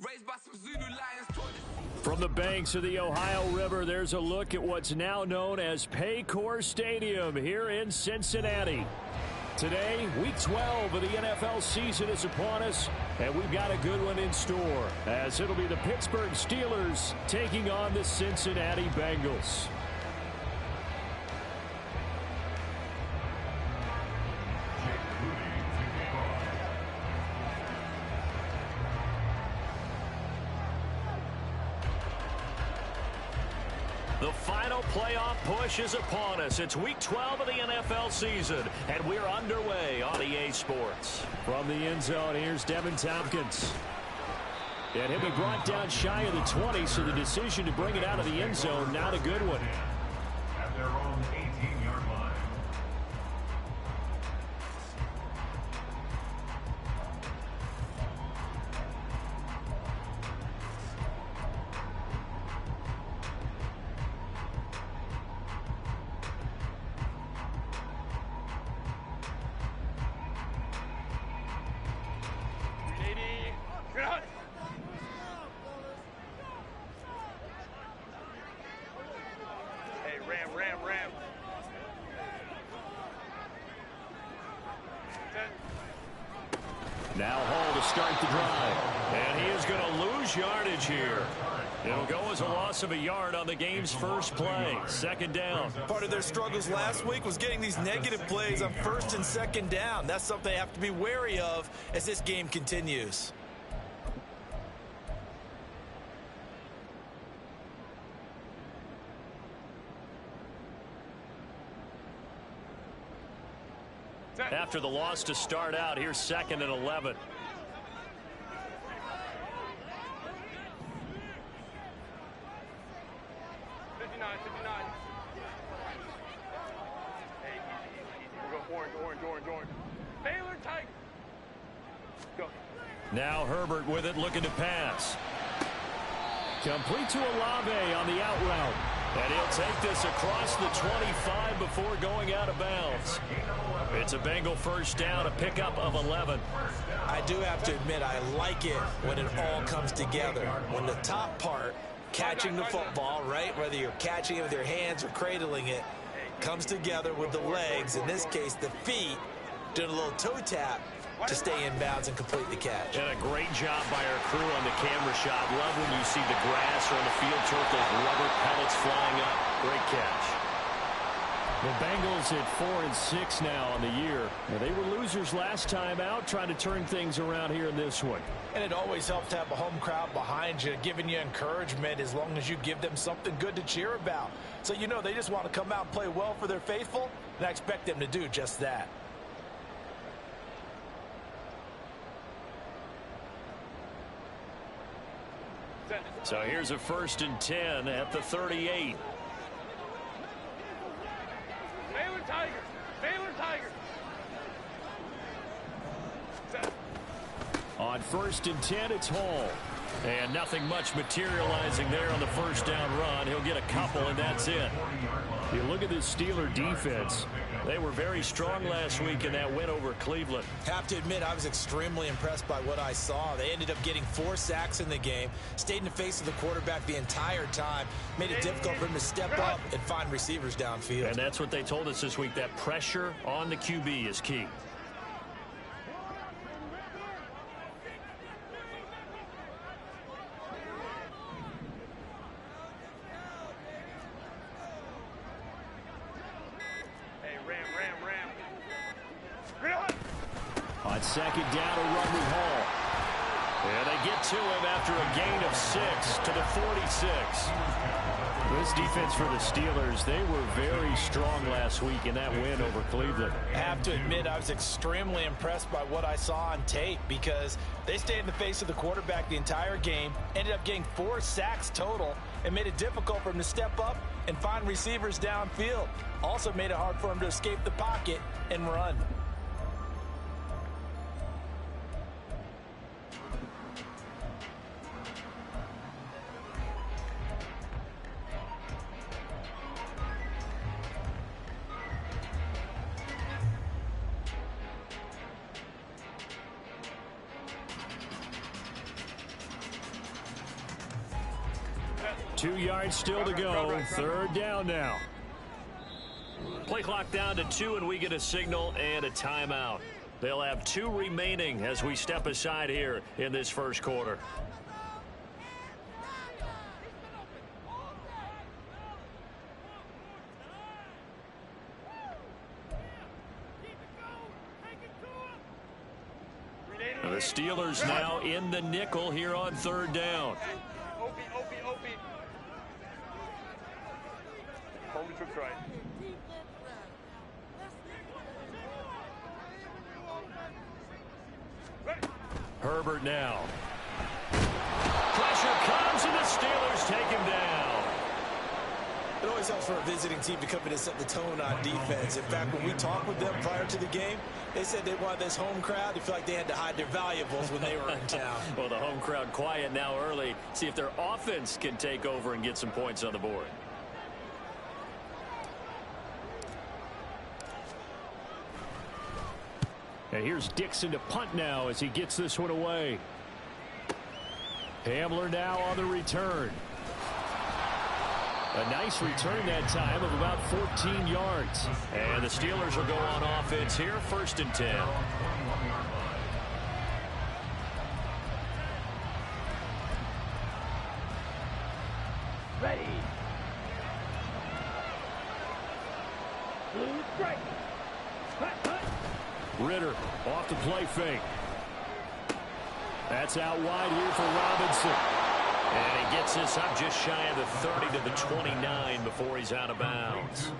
Raised by some Zulu lions, From the banks of the Ohio River, there's a look at what's now known as Paycor Stadium here in Cincinnati. Today, Week 12 of the NFL season is upon us, and we've got a good one in store, as it'll be the Pittsburgh Steelers taking on the Cincinnati Bengals. The final playoff push is upon us. It's Week 12 of the NFL season, and we're underway on EA Sports. From the end zone, here's Devin Tompkins. And he'll be brought down shy of the 20, so the decision to bring it out of the end zone, not a good one. At their own 18-yard line. Ram. Now Hall to start the drive. And he is going to lose yardage here. It'll go as a loss of a yard on the game's first play. Second down. Part of their struggles last week was getting these negative plays on first and second down. That's something they have to be wary of as this game continues. After the loss to start out, here's 2nd and 11. Hey, easy. We'll go orange. Baylor Tiger. Go. Now Herbert with it, looking to pass. Complete to Olave on the out route. And he'll take this across the 25 before going out of bounds. It's a Bengal first down, a pickup of 11. I do have to admit, I like it when it all comes together. When the top part, catching the football, right, whether you're catching it with your hands or cradling it, comes together with the legs, in this case the feet, doing a little toe tap to stay in bounds and complete the catch. And a great job by our crew on the camera shot. Love when you see the grass or on the field turf, those rubber pellets flying up. Great catch. The Bengals at 4-6 now on the year. Now, they were losers last time out, trying to turn things around here in this one. And it always helps to have a home crowd behind you, giving you encouragement as long as you give them something good to cheer about. So you know they just want to come out and play well for their faithful, and I expect them to do just that. So here's a 1st and 10 at the 38. Baylor Tiger. On 1st and 10, it's Hall. And nothing much materializing there on the first down run. He'll get a couple, and that's it. You look at this Steeler defense. They were very strong last week in that win over Cleveland. Have to admit, I was extremely impressed by what I saw. They ended up getting 4 sacks in the game, stayed in the face of the quarterback the entire time, made it difficult for him to step up and find receivers downfield. And that's what they told us this week, that pressure on the QB is key. On second down, a run with Hall. And they get to him after a gain of 6 to the 46. This defense for the Steelers, they were very strong last week in that win over Cleveland. I have to admit, I was extremely impressed by what I saw on tape because they stayed in the face of the quarterback the entire game, ended up getting 4 sacks total, and made it difficult for him to step up and find receivers downfield. Also made it hard for him to escape the pocket and run. 2 yards still to go. Third down now. Play clock down to 2, and we get a signal and a timeout. They'll have 2 remaining as we step aside here in this first quarter. The Steelers now in the nickel here on third down. Opie. Hold the trips right. Herbert now. Pressure comes, and the Steelers take him down. It always helps for a visiting team to come in and set the tone on defense. In fact, when we talked with them prior to the game, they said they wanted this home crowd to feel like they had to hide their valuables when they were in town. Well, the home crowd quiet now early. See if their offense can take over and get some points on the board. And here's Dixon to punt now as he gets this one away. Hamler now on the return. A nice return that time of about 14 yards. And the Steelers will go on offense here, 1st and 10. Ready. Blue strike. Ritter off the play fake. That's out wide here for Robinson. And he gets this up just shy of the 30 to the 29 before he's out of bounds.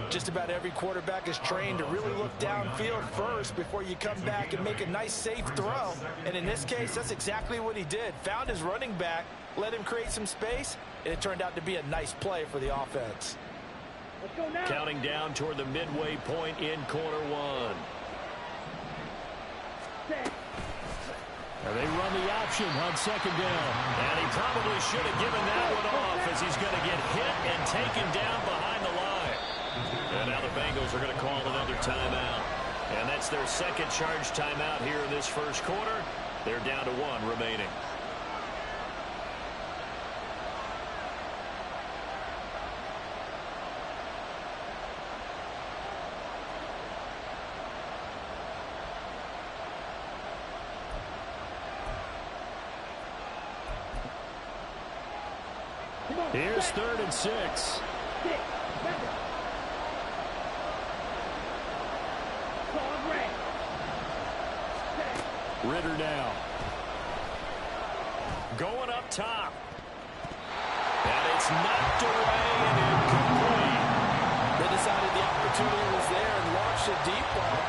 Just about every quarterback is trained to really look downfield first before you come back and make a nice, safe throw. And in this case, that's exactly what he did. Found his running back, let him create some space, and it turned out to be a nice play for the offense. Let's go now. Counting down toward the midway point in quarter 1. And they run the option on 2nd down. And he probably should have given that one off as he's going to get hit and taken down behind the line. And now the Bengals are going to call another timeout. And that's their second charge timeout here in this first quarter. They're down to 1 remaining. Here's 3rd and 6. Ritter now. Going up top. And it's knocked away and incomplete. They decided the opportunity was there and launched a deep ball,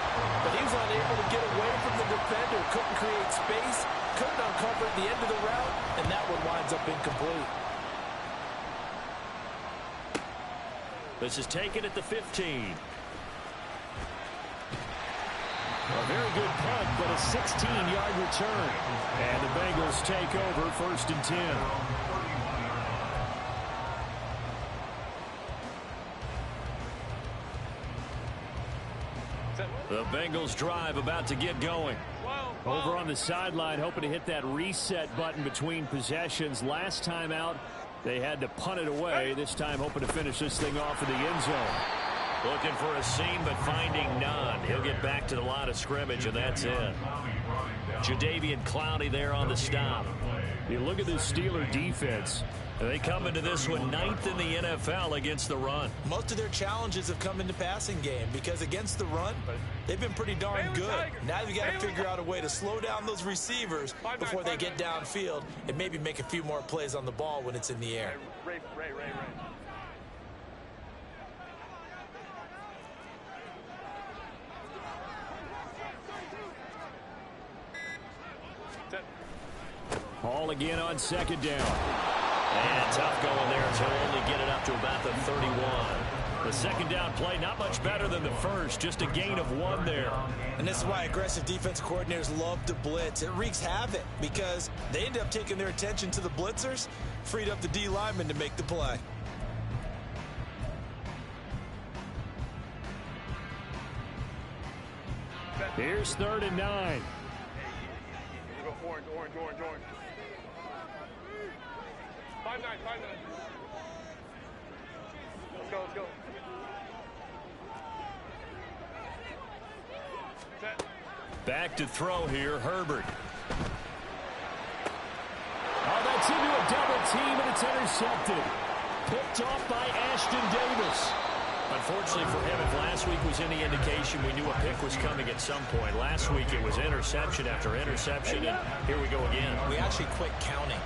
but he was unable to get away from the defender, couldn't create space, couldn't uncover at the end of the route, and that one winds up incomplete. This is taken at the 15. A very good punt, but a 16-yard return. And the Bengals take over 1st and 10. The Bengals drive about to get going. Over on the sideline, hoping to hit that reset button between possessions. Last time out, they had to punt it away. This time hoping to finish this thing off in the end zone. Looking for a seam, but finding none. He'll get back to the line of scrimmage, and that's it. Jadeveon Clowney there on the stop. You look at this Steeler defense. They come into this one 9th in the NFL against the run. Most of their challenges have come in the passing game because against the run, they've been pretty darn good. Now you've got to figure out a way to slow down those receivers before they get downfield and maybe make a few more plays on the ball when it's in the air. Ray. Hall again on 2nd down. And tough going there as he'll only get it up to about the 31. The 2nd down play not much better than the first, just a gain of 1 there. And this is why aggressive defense coordinators love to blitz. It wreaks havoc because they end up taking their attention to the blitzers, freed up the D lineman to make the play. Here's 3rd and 9. Go orange. 5-9. Let's go. Set. Back to throw here, Herbert. Oh, that's into a double team, and it's intercepted. Picked off by Ashton Davis. Unfortunately for him, if last week was any indication, we knew a pick was coming at some point. Last week it was interception after interception, and here we go again. We actually quit counting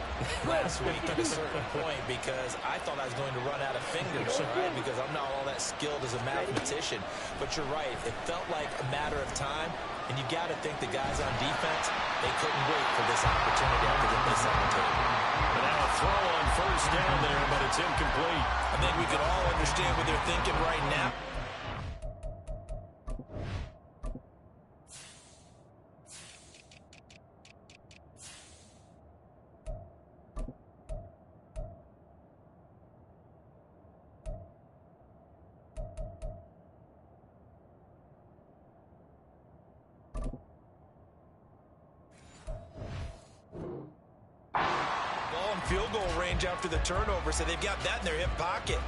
last week at a certain point because I thought I was going to run out of fingers, right? Because I'm not all that skilled as a mathematician. But you're right. It felt like a matter of time, and you got to think the guys on defense, they couldn't wait for this opportunity after the miss on the table. But now a throw on first down there, but it's incomplete. I think we can all understand what they're thinking right now. Field goal range after the turnover, so they've got that in their hip pocket.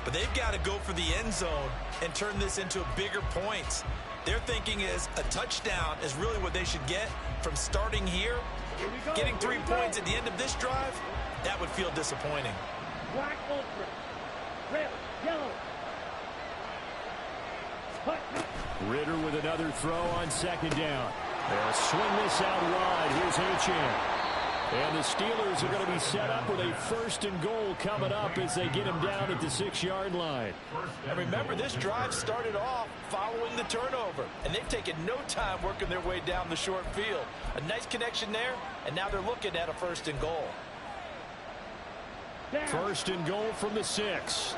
But they've got to go for the end zone and turn this into bigger points. Their thinking is a touchdown is really what they should get from starting here. Getting 3 points at the end of this drive, that would feel disappointing. Black ultra, red, yellow. Ritter with another throw on second down. They'll swing this out wide. Here's Achane. And the Steelers are going to be set up with a 1st and goal coming up as they get him down at the 6-yard line. And remember, this drive started off following the turnover, and they've taken no time working their way down the short field. A nice connection there, and now they're looking at a 1st and goal. 1st and goal from the 6.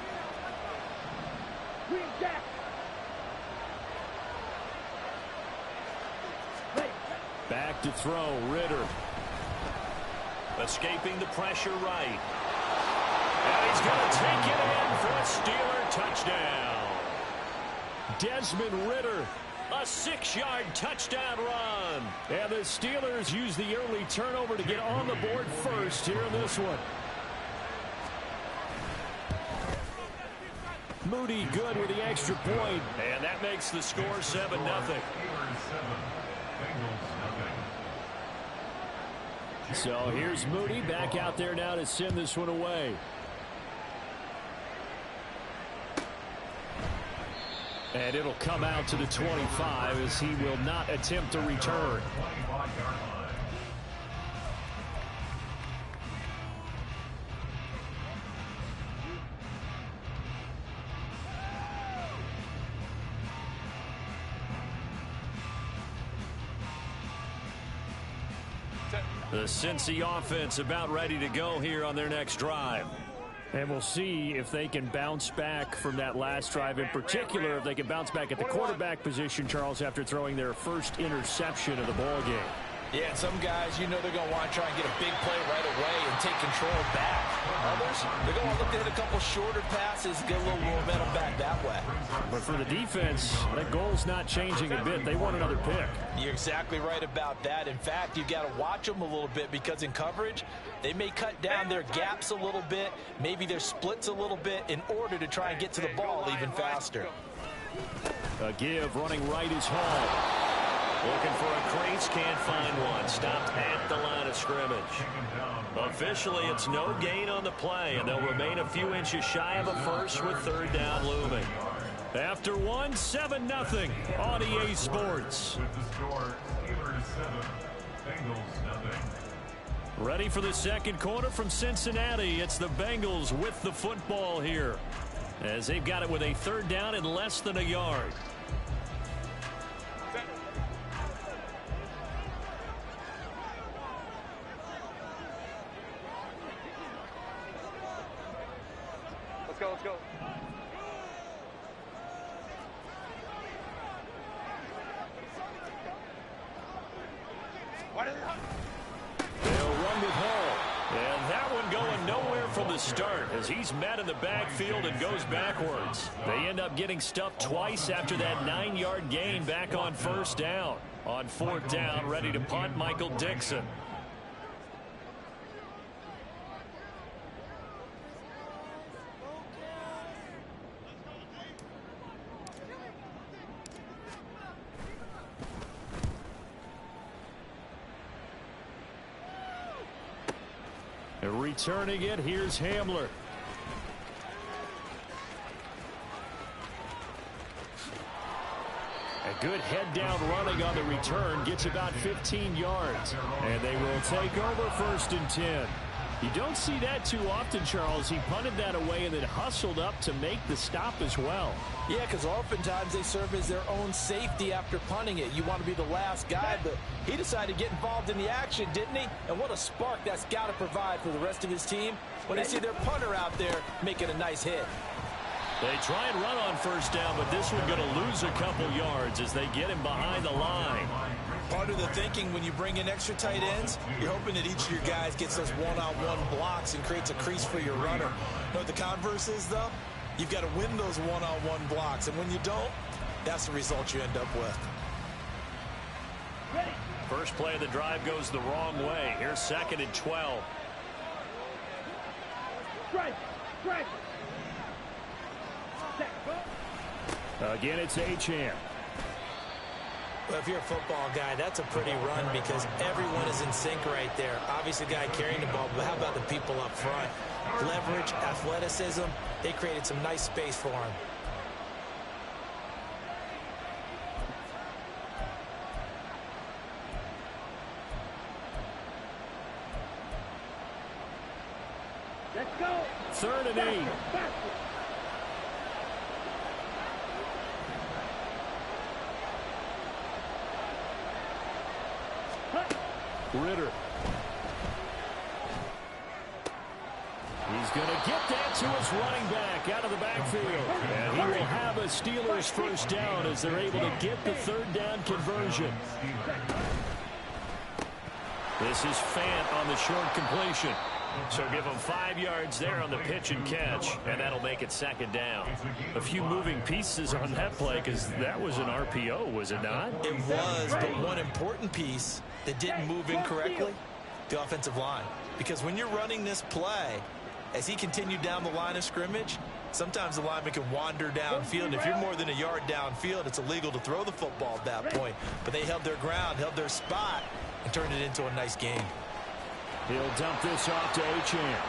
Back to throw, Ritter. Escaping the pressure right. And he's going to take it in for a Steeler touchdown. Desmond Ritter. A 6-yard touchdown run. And the Steelers use the early turnover to get on the board first here in this one. Moody good with the extra point. And that makes the score 7-0. So here's Moody back out there now to send this one away. And it'll come out to the 25 as he will not attempt to return. The Cincy offense about ready to go here on their next drive. And we'll see if they can bounce back from that last drive. In particular, if they can bounce back at the quarterback position, Charles, after throwing their first interception of the ball game. Yeah, and some guys, you know they're going to want to try and get a big play right away and take control back. Others, they're going to look to hit a couple shorter passes, get a little momentum back that way. But for the defense, that goal's not changing a bit. They want another pick. You're exactly right about that. In fact, you've got to watch them a little bit because in coverage, they may cut down their gaps a little bit, maybe their splits a little bit in order to try and get to the ball even faster. A give running right is Hall. Looking for a crease, can't find one. Stopped at the line of scrimmage. Officially, it's no gain on the play, and they'll remain a few inches shy of a first with 3rd down looming. After 1, 7-0 on EA Sports. With the score, Steelers 7, Bengals 0. Ready for the second quarter from Cincinnati. It's the Bengals with the football here, as they've got it with a 3rd down and less than a yard. Let's go. They'll run with Hall. And that one going nowhere from the start as he's met in the backfield and goes backwards. They end up getting stuffed twice after that 9-yard gain back on 1st down. On 4th down, ready to punt, Michael Dixon. returning it, here's Hamler. A good head-down running on the return gets about 15 yards. And they will take over 1st and 10. You don't see that too often, Charles. He punted that away and then hustled up to make the stop as well. Yeah, because oftentimes they serve as their own safety after punting it. You want to be the last guy, but he decided to get involved in the action, didn't he? And what a spark that's got to provide for the rest of his team when they see their punter out there making a nice hit. They try and run on 1st down, but this one going to lose a couple yards as they get him behind the line. Part of the thinking when you bring in extra tight ends, you're hoping that each of your guys gets those one-on-one blocks and creates a crease for your runner. You know what the converse is, though? You've got to win those one-on-one blocks, and when you don't, that's the result you end up with. First play of the drive goes the wrong way. Here's 2nd and 12. Strike! Strike! Again, it's Achane. Well, if you're a football guy, that's a pretty run because everyone is in sync right there. Obviously, the guy carrying the ball, but how about the people up front? Leverage, athleticism, they created some nice space for him. Let's go! 3rd and 8. Ritter. He's going to get that to his running back out of the backfield. And he will have a Steelers 1st down as they're able to get the 3rd down conversion. This is Fant on the short completion. So give him 5 yards there on the pitch and catch, and that'll make it 2nd down. A few moving pieces on that play because that was an RPO, was it not? It was, but one important piece that didn't move incorrectly, the offensive line. Because when you're running this play, as he continued down the line of scrimmage, sometimes the lineman can wander downfield. And if you're more than a yard downfield, it's illegal to throw the football at that point. But they held their ground, held their spot, and turned it into a nice game. He'll dump this off to Achane.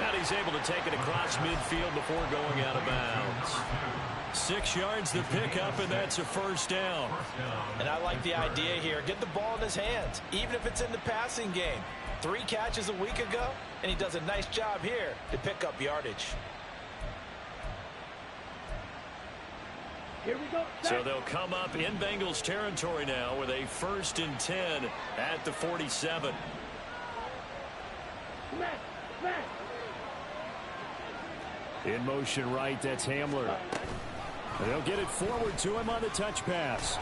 And he's able to take it across midfield before going out of bounds. 6 yards to pick up, and that's a 1st down. And I like the idea here. Get the ball in his hands, even if it's in the passing game. 3 catches a week ago, and he does a nice job here to pick up yardage. Here we go. So they'll come up in Bengals territory now with a 1st and 10 at the 47. Smash! Smash! In motion right, that's Hamler. They'll get it forward to him on the touch pass.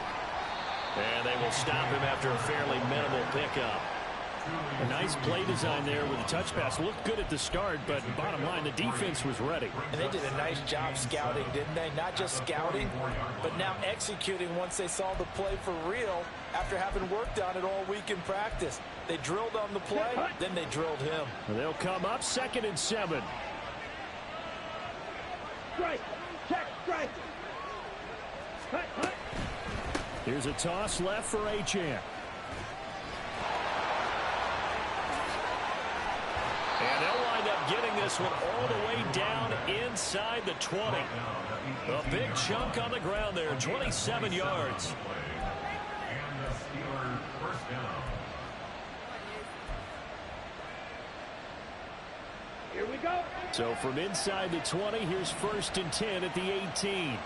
And they will stop him after a fairly minimal pickup. A nice play design there with the touch pass. Looked good at the start, but bottom line, the defense was ready. And they did a nice job scouting, didn't they? Not just scouting, but now executing once they saw the play for real after having worked on it all week in practice. They drilled on the play, then they drilled him. They'll come up 2nd and 7. Strike! Check! Strike! Hut! Hut! Here's a toss left for Achane. And they'll wind up getting this one all the way down inside the 20. A big chunk on the ground there, 27 yards. And the Steelers 1st down. Here we go. So from inside the 20, here's 1st and 10 at the 18.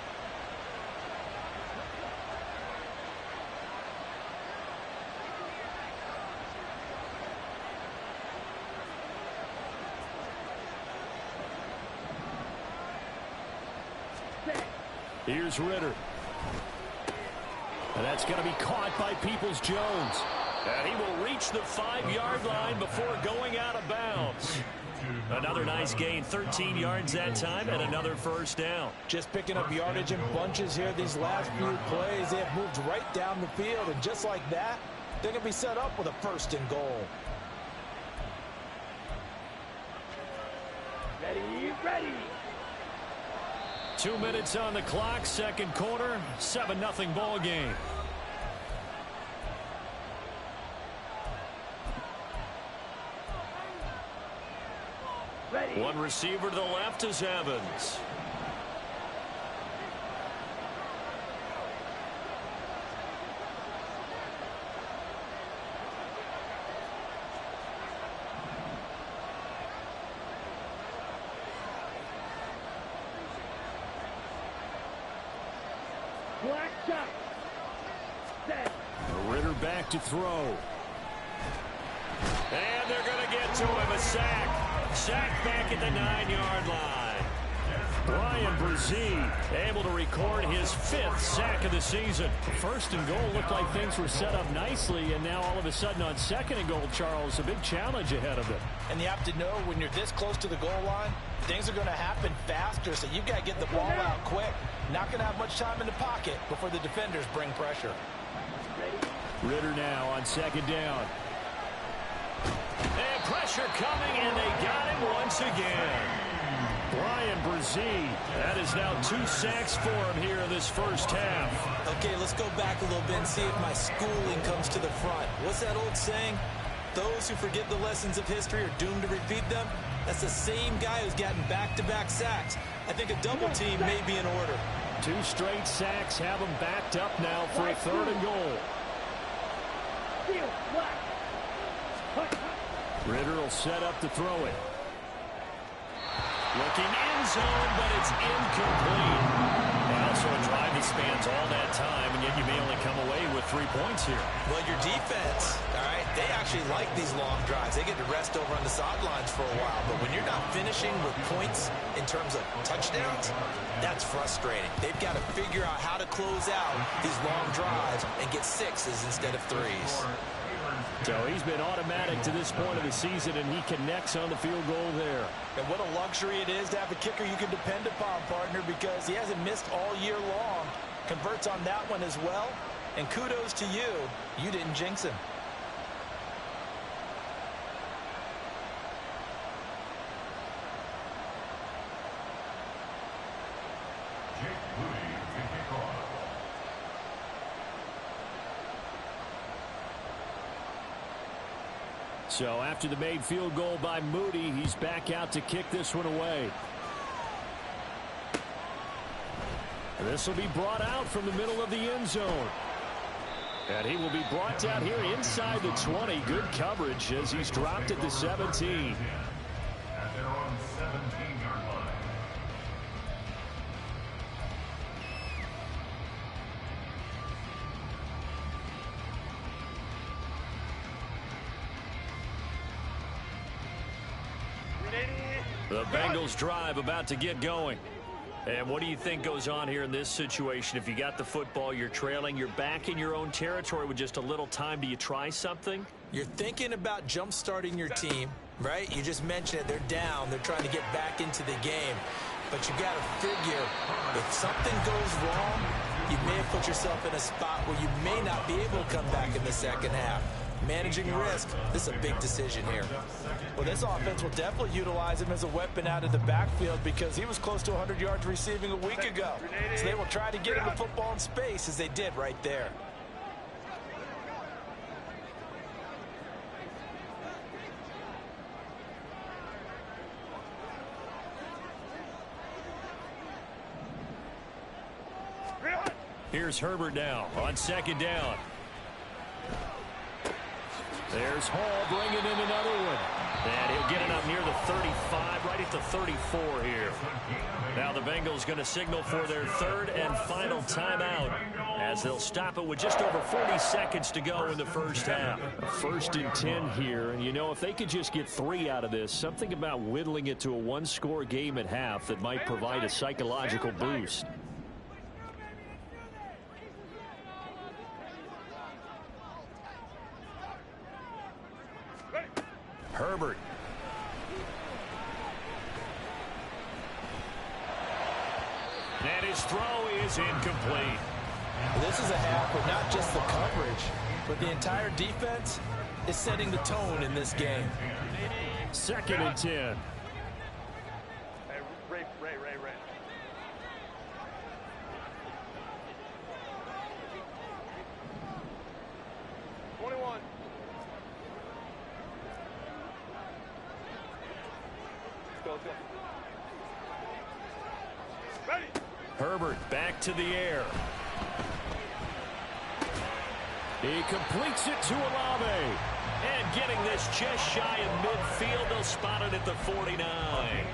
Here's Ritter. And that's going to be caught by Peoples-Jones. And he will reach the 5-yard line before going out of bounds. Another nice gain, 13 yards that time, and another 1st down. Just picking up yardage in bunches here these last few plays. They have moved right down the field, and just like that, they're going to be set up with a 1st and goal. Ready, ready. 2 minutes on the clock, 2nd quarter, 7-0 ball game. One receiver to the left is Evans. Black shot. Set. Ritter back to throw. And they're going to get to him. A sack. Sack back at the 9-yard line. Brian Brzee able to record his 5th sack of the season. First and goal looked like things were set up nicely, and now all of a sudden on second and goal, Charles, a big challenge ahead of them. And you have to know when you're this close to the goal line, things are going to happen faster, so you've got to get the ball out quick. Not going to have much time in the pocket before the defenders bring pressure. Ritter now on second down. And pressure coming, and they got him once again. Brian Brzee, that is now 2 sacks for him here in this first half. Okay, let's go back a little bit and see if my schooling comes to the front. What's that old saying? Those who forget the lessons of history are doomed to repeat them. That's the same guy who's gotten back-to-back sacks. I think a double team may be in order. 2 straight sacks have them backed up now for a third and goal. Ritter will set up to throw it. Looking end zone, but it's incomplete. And also a drive that spans all that time, and yet you may only come away with 3 points here. Well, your defense, all right, they actually like these long drives. They get to rest over on the sidelines for a while. But when you're not finishing with points in terms of touchdowns, that's frustrating. They've got to figure out how to close out these long drives and get 6s instead of 3s. So he's been automatic to this point of the season, and he connects on the field goal there. And what a luxury it is to have a kicker you can depend upon, partner, because he hasn't missed all year long. Converts on that one as well. And kudos to you. You didn't jinx him. So after the made field goal by Moody, he's back out to kick this one away. This will be brought out from the middle of the end zone. And he will be brought down here inside the 20. Good coverage as he's dropped at the 17. At their own 17-yard line. The Bengals drive about to get going. And what do you think goes on here in this situation? If you got the football, you're trailing, you're back in your own territory with just a little time. Do you try something? You're thinking about jump-starting your team, right? You just mentioned it. They're down. They're trying to get back into the game. But you got to figure if something goes wrong, you may have put yourself in a spot where you may not be able to come back in the second half. Managing risk, this is a big decision here. Well, this offense will definitely utilize him as a weapon out of the backfield because he was close to 100 yards receiving a week ago. So they will try to get him the football in space as they did right there. Here's Herbert now on second down. There's Hall bringing in another one. And he'll get it up near the 35, right at the 34 here. Now the Bengals going to signal for their third and final timeout as they'll stop it with just over 40 seconds to go in the first half. First and 10 here, and you know, if they could just get 3 out of this, something about whittling it to a one-score game at half that might provide a psychological boost. Herbert. And his throw is incomplete. This is a half where not just the coverage, but the entire defense is setting the tone in this game. Second and 10. Hey, Ray. 21. Go. Herbert back to the air. He completes it to Olave. And getting this just shy of midfield, they'll spot it at the 49.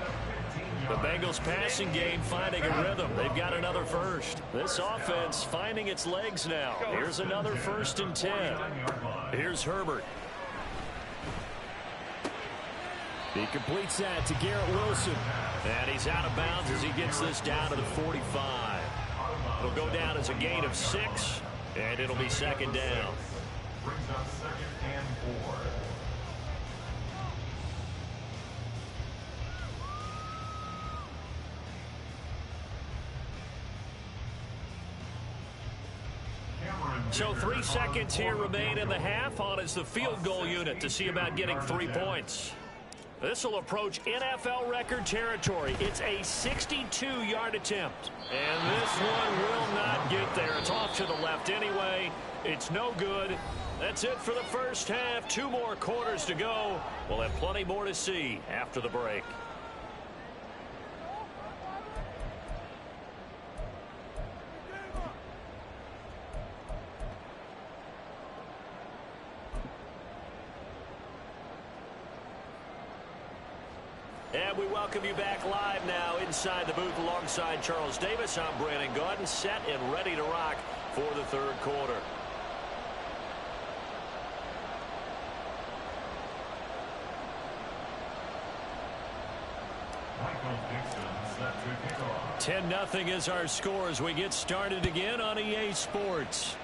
The Bengals passing game finding a rhythm. They've got another first. This offense finding its legs now. Here's another 1st and 10. Here's Herbert. He completes that to Garrett Wilson. And he's out of bounds as he gets this down to the 45. It'll go down as a gain of 6, and it'll be 2nd down. Brings up 2nd and 4. So 3 seconds here remain in the half. On is the field goal unit to see about getting 3 points. This will approach NFL record territory. It's a 62-yard attempt. And this one will not get there. It's off to the left anyway. It's no good. That's it for the first half. 2 more quarters to go. We'll have plenty more to see after the break. And we welcome you back live now inside the booth alongside Charles Davis. I'm Brandon Gaudin, set and ready to rock for the 3rd quarter. Michael Dixon set to kick off. 10-0 is our score as we get started again on EA Sports.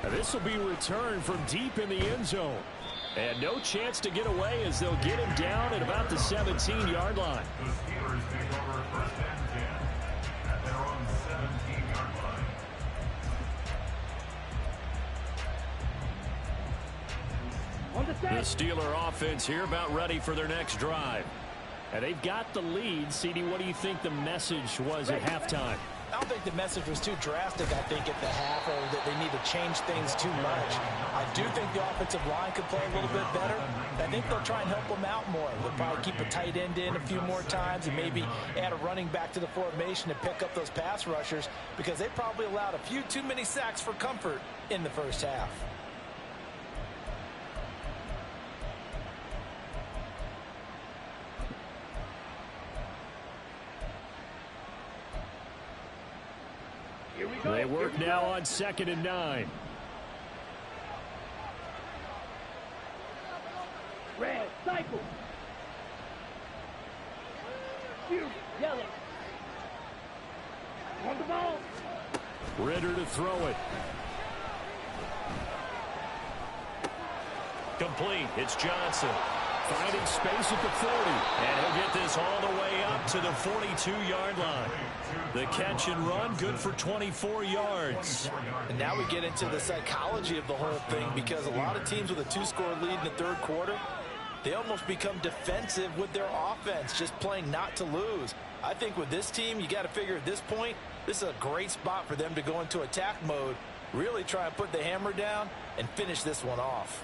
Now this will be returned from deep in the end zone. And no chance to get away as they'll get him down at about the 17-yard line. The Steelers take over 1st and 10 at their own 17-yard line. The Steeler offense here about ready for their next drive. And they've got the lead. CD, what do you think the message was at halftime? I don't think the message was too drastic, I think, at the half, or that they need to change things too much. I do think the offensive line could play a little bit better. I think they'll try and help them out more. They'll probably keep a tight end in a few more times and maybe add a running back to the formation to pick up those pass rushers, because they probably allowed a few too many sacks for comfort in the first half. They work now on 2nd and 9. Red, cycle. Shoot, yellow. On the ball. Ritter to throw it. Complete. It's Johnson. Finding space at the 40. And he'll get this all the way up to the 42-yard line. The catch and run, good for 24 yards. And now we get into the psychology of the whole thing, because a lot of teams with a 2-score lead in the 3rd quarter, they almost become defensive with their offense, just playing not to lose. I think with this team, you got to figure at this point, this is a great spot for them to go into attack mode, really try and put the hammer down and finish this one off.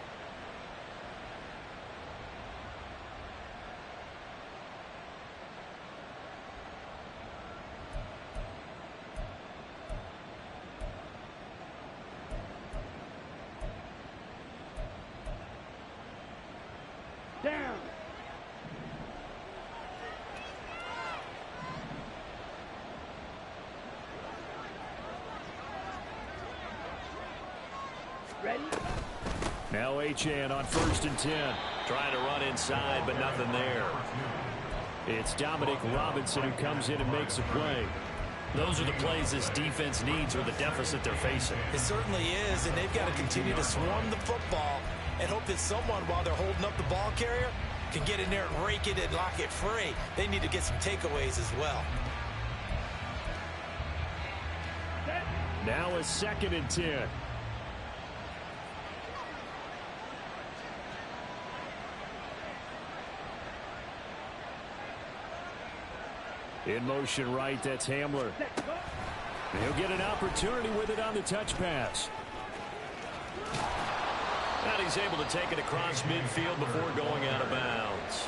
Down. Ready? Now Achane on 1st and 10. Trying to run inside, but nothing there. It's Dominic Robinson who comes in and makes a play. Those are the plays this defense needs with the deficit they're facing. It certainly is, and they've got to continue to swarm the football and hope that someone, while they're holding up the ball carrier, can get in there and rake it and lock it free. They need to get some takeaways as well. Now a 2nd and 10. In motion right, that's Hamler. He'll get an opportunity with it on the touch pass. And he's able to take it across midfield before going out of bounds.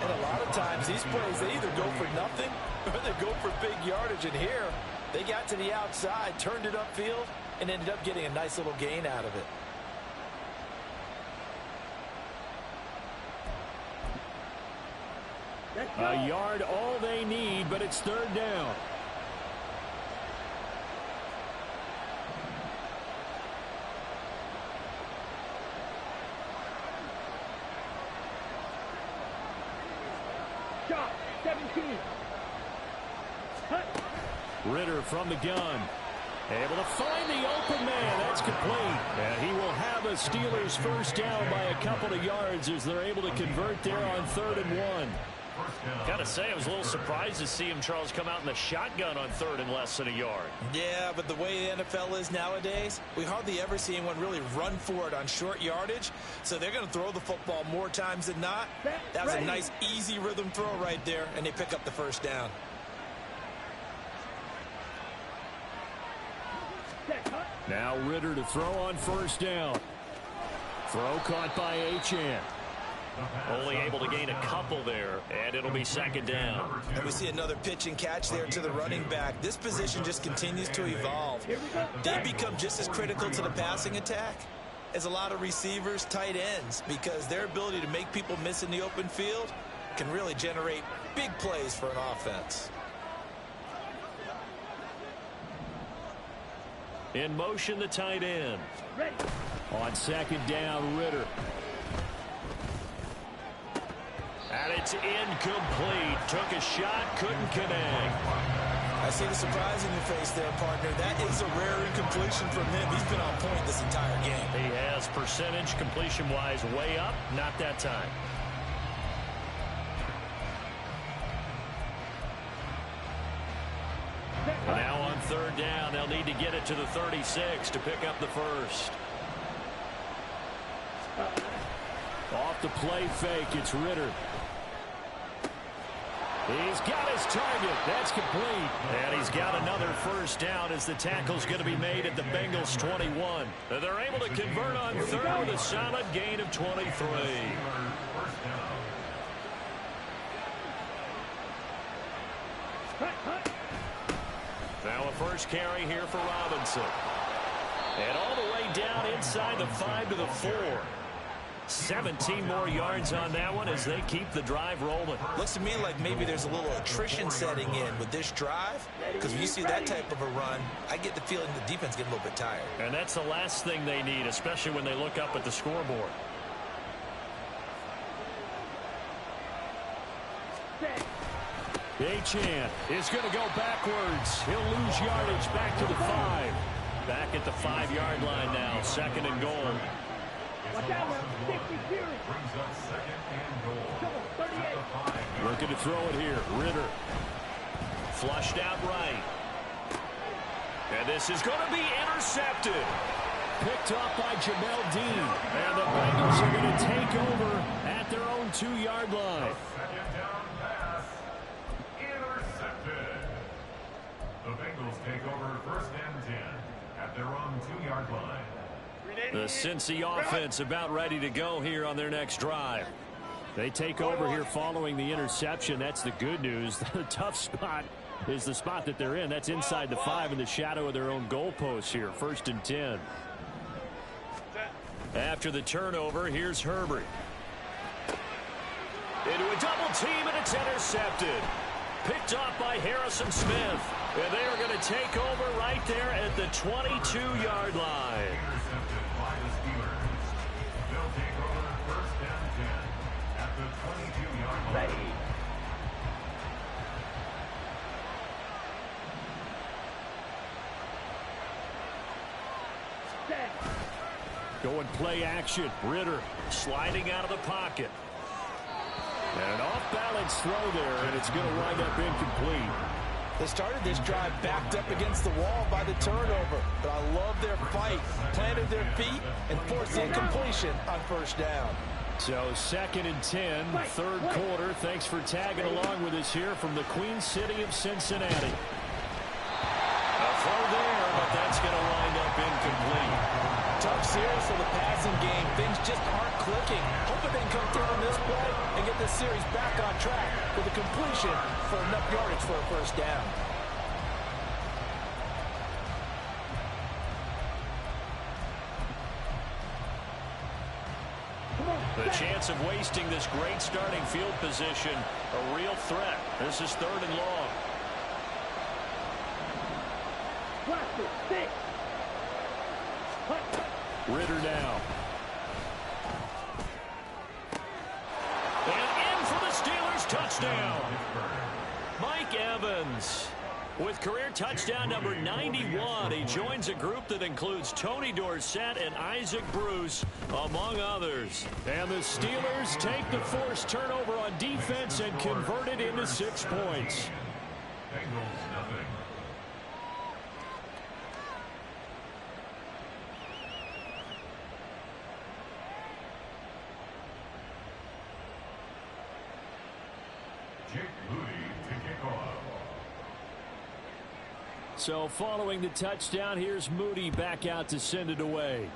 And a lot of times these plays, they either go for nothing or they go for big yardage. And here, they got to the outside, turned it upfield, and ended up getting a nice little gain out of it. A yard all they need, but it's third down. Shot, 17. Hut. Ritter from the gun. Able to find the open man. That's complete. And he will have a Steelers first down by a couple of yards as they're able to convert there on 3rd and 1. Got to say, I was a little surprised to see him, Charles, come out in the shotgun on 3rd and less than a yard. Yeah, but the way the NFL is nowadays, we hardly ever see anyone really run for it on short yardage. So they're going to throw the football more times than not. That was a nice, easy rhythm throw right there, and they pick up the first down. Now Ritter to throw on first down. Throw caught by Achane. Only able to gain a couple there, and it'll be 2nd down. And we see another pitch and catch there to the running back. This position just continues to evolve. They become just as critical to the passing attack as a lot of receivers, tight ends, because their ability to make people miss in the open field can really generate big plays for an offense. In motion, the tight end. Ready. On 2nd down, Ritter. And it's incomplete. Took a shot, couldn't connect. I see the surprise in your face there, partner. That is a rare incompletion from him. He's been on point this entire game. He has percentage completion-wise way up. Not that time. And now on 3rd down, they'll need to get it to the 36 to pick up the first. Off the play fake, it's Ritter. He's got his target. That's complete. And he's got another first down as the tackle's going to be made at the Bengals 21. And they're able to convert on 3rd with a solid gain of 23. Now a first carry here for Robinson. And all the way down inside the 5 to the 4. 17 more yards on that one as they keep the drive rolling. Looks to me like maybe there's a little attrition setting in with this drive, because when you see that type of a run, I get the feeling the defense get a little bit tired. And that's the last thing they need, especially when they look up at the scoreboard. Achane is going to go backwards. He'll lose yardage back to the 5. Back at the 5-yard line now, 2nd and goal. Watch out now. 60 Fury. Brings up 2nd and goal. 38. Looking to throw it here. Ritter. Flushed out right. And this is going to be intercepted. Picked off by Jamel Dean. And the Bengals are going to take over at their own 2-yard line. 2nd down pass. Intercepted. The Bengals take over 1st and 10 at their own 2-yard line. The Cincy offense about ready to go here on their next drive. They take over here following the interception. That's the good news. The tough spot is the spot that they're in. That's inside the 5 in the shadow of their own goalposts here. 1st and 10. After the turnover, here's Herbert. Into a double team, and it's intercepted. Picked off by Harrison Smith. And they are going to take over right there at the 22-yard line. Intercepted by the Steelers. They'll take over 1st and 10 at the 22-yard line. Ready. Set. Going play action. Ritter. Sliding out of the pocket. And an off-balance throw there, and it's going to wind up incomplete. They started this drive backed up against the wall by the turnover, but I love their fight, planted their feet, and forced incompletion on 1st down. So 2nd and 10, 3rd quarter. Thanks for tagging along with us here from the Queen City of Cincinnati. A throw there, but that's going to wind up incomplete. tough series for the passing game. Things just aren't clicking. Hoping they can come through in this play and get this series back on track with a completion for enough yardage for a first down. The chance of wasting this great starting field position, a real threat. This is 3rd and long. Ritter now. And in for the Steelers touchdown. Mike Evans with career touchdown number 91. He joins a group that includes Tony Dorsett and Isaac Bruce, among others. And the Steelers take the forced turnover on defense and convert it into 6 points. Bengals nothing. Jake Moody to kick off. So following the touchdown, here's Moody back out to send it away.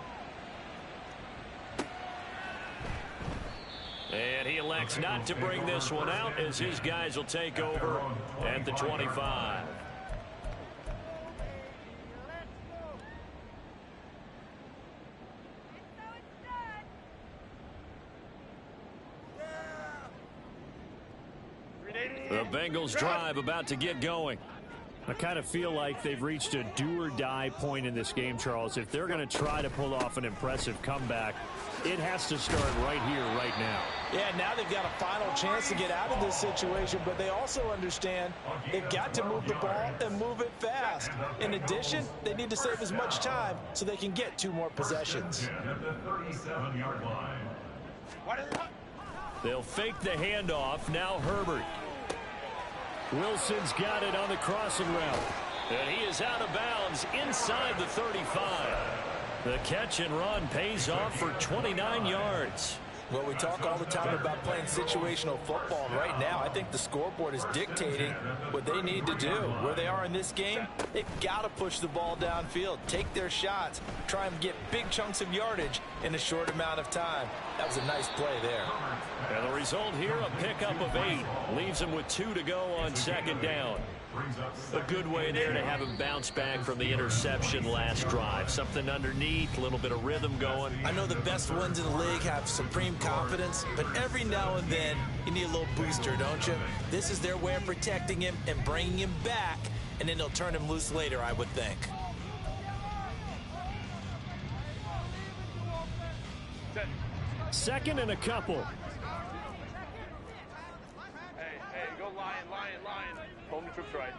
And he elects not to bring this one out as his guys will take over at the 25. The Bengals drive about to get going. I kind of feel like they've reached a do-or-die point in this game, Charles. If they're going to try to pull off an impressive comeback, it has to start right here, right now. Yeah, now they've got a final chance to get out of this situation, but they also understand they've got to move the ball and move it fast. In addition, they need to save as much time so they can get 2 more possessions. At the 37-yard line. They'll fake the handoff. Now Herbert. Wilson's got it on the crossing route. And he is out of bounds inside the 35. The catch and run pays off for 29 yards. Well, we talk all the time about playing situational football. And right now, I think the scoreboard is dictating what they need to do. Where they are in this game, they've got to push the ball downfield, take their shots, try and get big chunks of yardage in a short amount of time. That was a nice play there. And the result here, a pickup of 8. Leaves him with 2 to go on 2nd down. A good way there to have him bounce back from the interception last drive. Something underneath, a little bit of rhythm going. I know the best ones in the league have supreme confidence, but every now and then you need a little booster, don't you? This is their way of protecting him and bringing him back, and then they'll turn him loose later, I would think. Second and a couple. Hey, go lion. Home trip's right.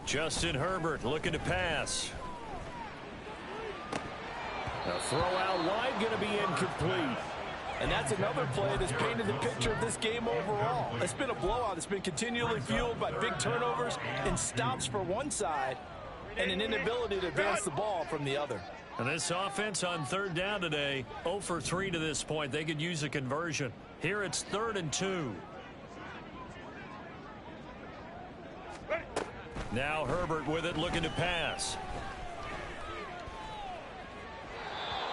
Justin Herbert looking to pass. A throw out wide going to be incomplete. And that's another play that's painted the picture of this game overall. It's been a blowout. It's been continually fueled by big turnovers and stops for one side and an inability to advance the ball from the other. And this offense on 3rd down today, 0 for 3 to this point. They could use a conversion. Here it's 3rd and 2. Now Herbert with it, looking to pass.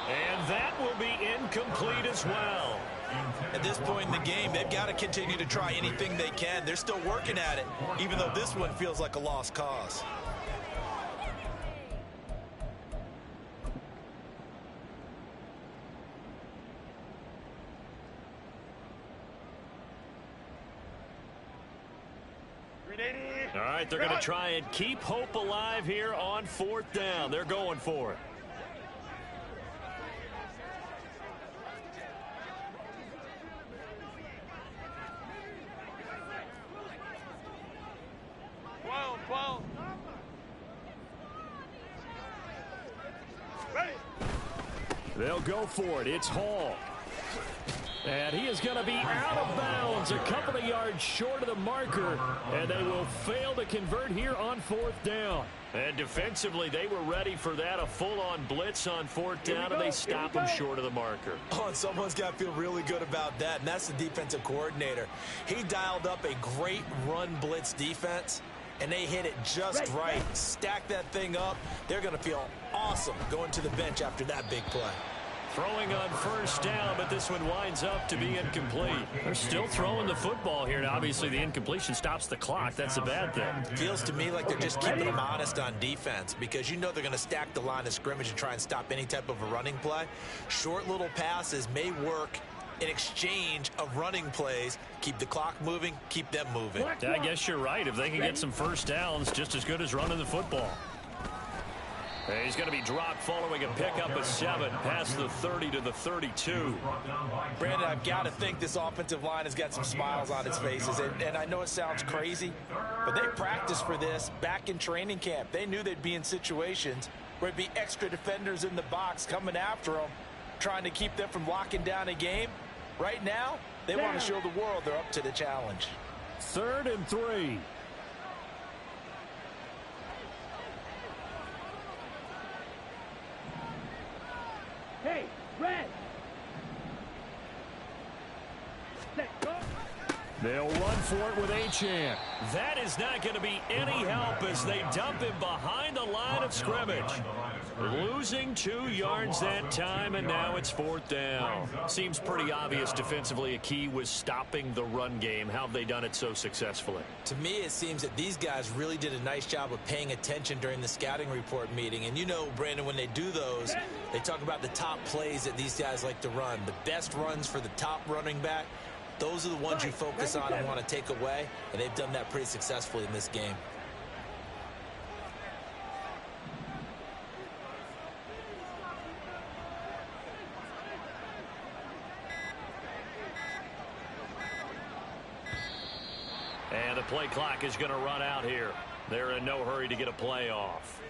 And that will be incomplete as well. At this point in the game, they've got to continue to try anything they can. They're still working at it, even though this one feels like a lost cause. All right, they're going to try and keep hope alive here on 4th down. They're going for it. They'll go for it. It's Hall. And he is going to be out of bounds, a couple of yards short of the marker, and they will fail to convert here on 4th down. And defensively, they were ready for that, a full-on blitz on 4th down, and they stop him short of the marker. Oh, and someone's got to feel really good about that, and that's the defensive coordinator. He dialed up a great run blitz defense, and they hit it just right, stack that thing up, they're going to feel awesome going to the bench after that big play. Throwing on first down, but this one winds up to be incomplete. They're still throwing the football here, and obviously the incompletion stops the clock. That's a bad thing. Feels to me like they're just keeping them honest on defense because you know they're going to stack the line of scrimmage and try and stop any type of a running play. Short little passes may work in exchange of running plays. Keep the clock moving, keep them moving. I guess you're right. If they can get some first downs, just as good as running the football. He's going to be dropped following a pickup of 7 past the 30 to the 32. Brandon, I've got to think this offensive line has got some smiles on its faces. And I know it sounds crazy, but they practiced for this back in training camp. They knew they'd be in situations where it'd be extra defenders in the box coming after them, trying to keep them from locking down a game. Right now, they want to show the world they're up to the challenge. 3rd and 3. Hey, red. Set, go. They'll run for it with Achane. That is not going to be any help as they dump him behind the line of scrimmage. Losing 2 yards that time, and now it's 4th down. Seems pretty obvious defensively a key was stopping the run game. How have they done it so successfully? To me, it seems that these guys really did a nice job of paying attention during the scouting report meeting. And you know, Brandon, when they do those, they talk about the top plays that these guys like to run. The best runs for the top running back. Those are the ones you focus on and want to take away, and they've done that pretty successfully in this game. And the play clock is going to run out here. They're in no hurry to get a play off.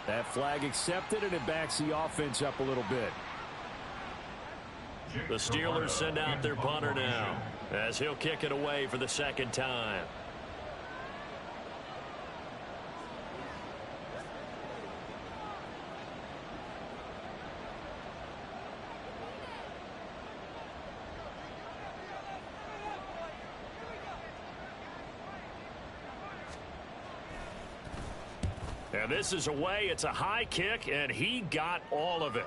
That flag accepted, and it backs the offense up a little bit. The Steelers send out their punter now as he'll kick it away for the 2nd time. And this is away. It's a high kick, and he got all of it.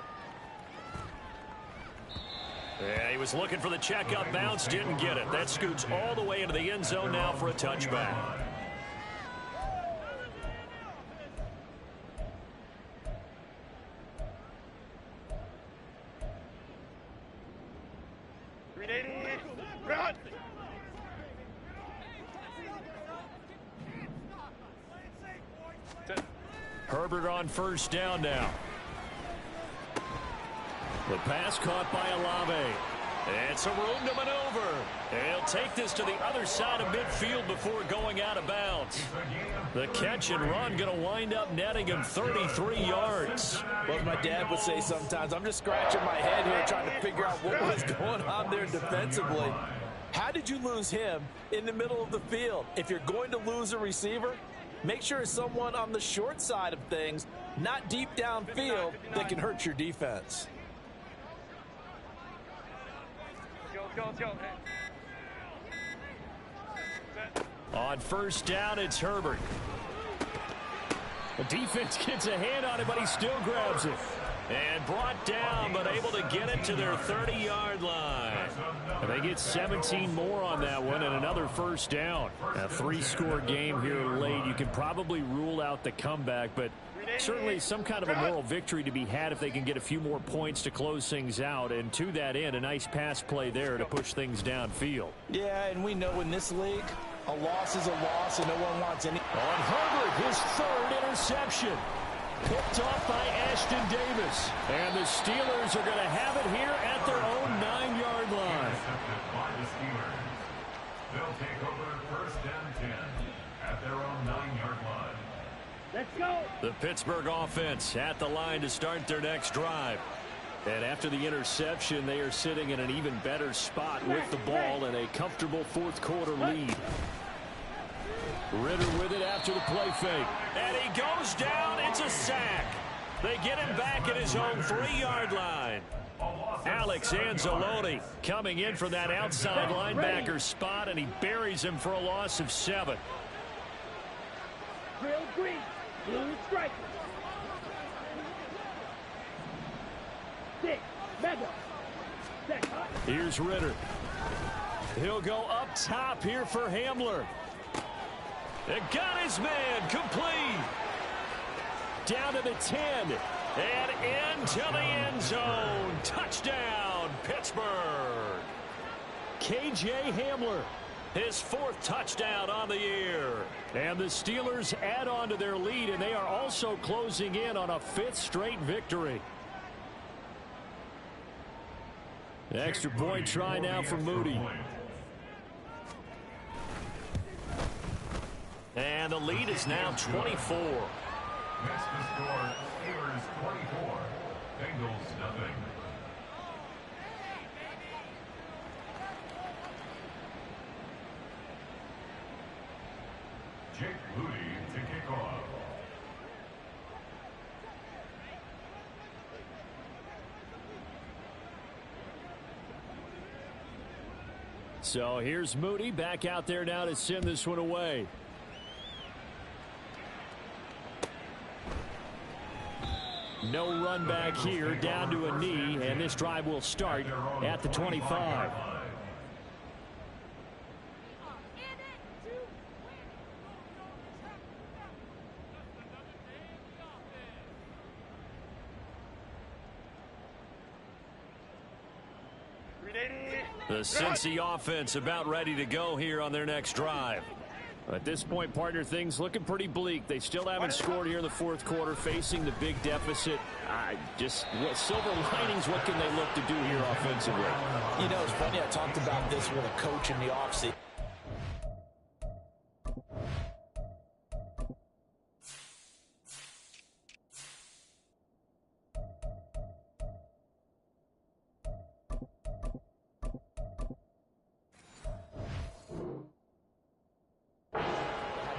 Yeah, he was looking for the checkup bounce, didn't get it. That scoots all the way into the end zone now for a touchback. Run! Herbert on first down now. The pass caught by Olave. And some room to maneuver. He'll take this to the other side of midfield before going out of bounds. The catch and run going to wind up netting him 33 yards. Well, as my dad would say sometimes, I'm just scratching my head here trying to figure out what was going on there defensively. How did you lose him in the middle of the field? If you're going to lose a receiver, make sure it's someone on the short side of things, not deep downfield, that can hurt your defense. Let's go. On first down, it's Herbert. The defense gets a hand on it, but he still grabs it. And brought down, but able to get it to their 30-yard line. And they get 17 more on that one and another first down. A 3-score game here late. You can probably rule out the comeback, but certainly some kind of a moral victory to be had if they can get a few more points to close things out. And to that end, a nice pass play there to push things downfield. Yeah, and we know in this league, a loss is a loss, and no one wants any. On Herbert, his 3rd interception. Picked off by Ashton Davis. And the Steelers are going to have it here at their own 9-yard line. They'll take over 1st and 10 at their own 9-yard line. Let's go. The Pittsburgh offense at the line to start their next drive. And after the interception, they are sitting in an even better spot with the ball and a comfortable 4th quarter lead. Ritter with it after the play fake. And he goes down. It's a sack. They get him back at his own 3-yard line. Alex Anzalone coming in from that outside linebacker spot, and he buries him for a loss of 7. Drill green. Blue striker. 6. Mega. Set. Hot. Here's Ritter. He'll go up top here for Hamler. It got his man complete. Down to the 10. And into the end zone. Touchdown, Pittsburgh. K.J. Hamler. His 4th touchdown on the year. And the Steelers add on to their lead, and they are also closing in on a 5th straight victory. Extra point try now for Moody. And the lead is now 24. Next to score, Steelers 24, Bengals nothing. Jake Moody to kick off. So here's Moody back out there now to send this one away. No run back here, down to a knee, and this drive will start at the 25. The Cincy offense about ready to go here on their next drive. At this point, partner, things looking pretty bleak. They still haven't scored here in the 4th quarter, facing the big deficit. Silver linings, what can they look to do here offensively? You know, it's funny, I talked about this with a coach in the offseason.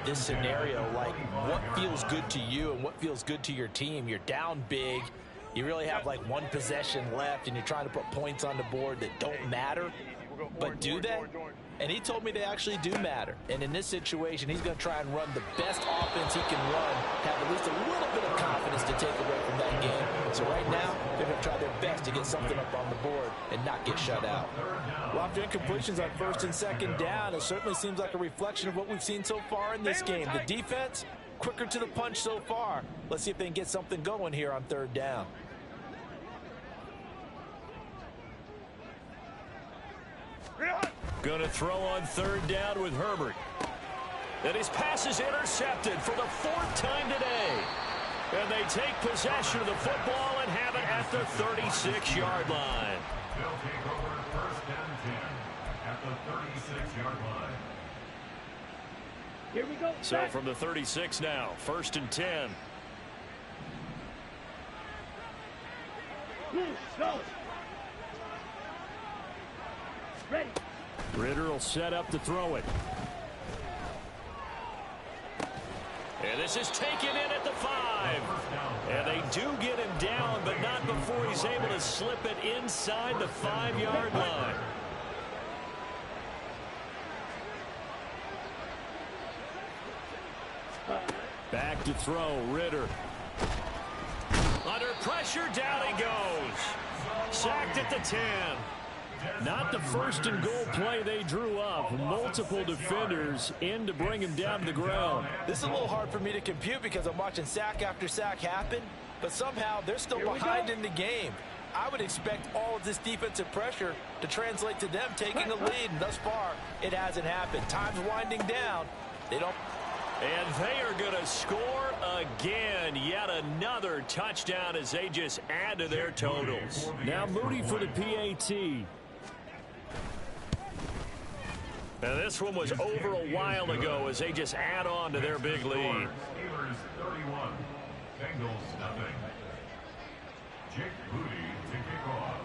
This scenario, like what feels good to you and what feels good to your team. You're down big. You really have like 1 possession left, and you're trying to put points on the board that don't matter. But do they? And he told me they actually do matter. And in this situation, he's going to try and run the best offense he can run, have at least a little bit of confidence to take away from that game. So right now, they're going to try their best to get something up on the board and not get shut out. Well, after incompletions on 1st and 2nd down, it certainly seems like a reflection of what we've seen so far in this game. The defense, quicker to the punch so far. Let's see if they can get something going here on 3rd down. Going to throw on 3rd down with Herbert. And his pass is intercepted for the 4th time today. And they take possession of the football and have it at the 36-yard line. They'll take over 1st and 10 at the 36-yard line. Here we go. So from the 36 now, 1st and 10. Go. Ready. Ritter will set up to throw it. And this is taken in at the 5. And they do get him down, but not before he's able to slip it inside the 5-yard line. Back to throw, Ritter. Under pressure, down he goes. Sacked at the 10. Not the 1st and goal play they drew up. Multiple defenders in to bring him down to the ground. This is a little hard for me to compute because I'm watching sack after sack happen, but somehow they're still behind in the game. I would expect all of this defensive pressure to translate to them taking a lead, and thus far, it hasn't happened. Time's winding down. They don't. And they are going to score again. Yet another touchdown as they just add to their totals. Now Moody for the PAT. Now this one was over a while ago as they just add on to their big lead. Steelers 31, Bengals nothing. Jake Moody to kick off.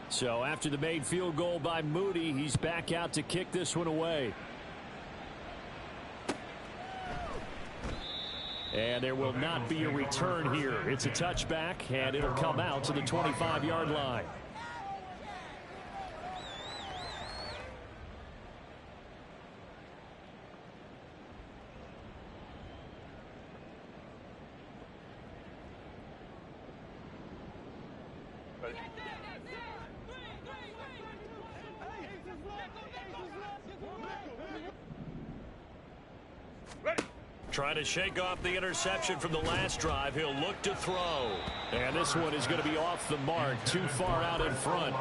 So after the made field goal by Moody, he's back out to kick this one away. And there will not be a return here. It's a touchback, and it'll come out to the 25-yard line. Trying to shake off the interception from the last drive. He'll look to throw. And this one is going to be off the mark, too far out in front.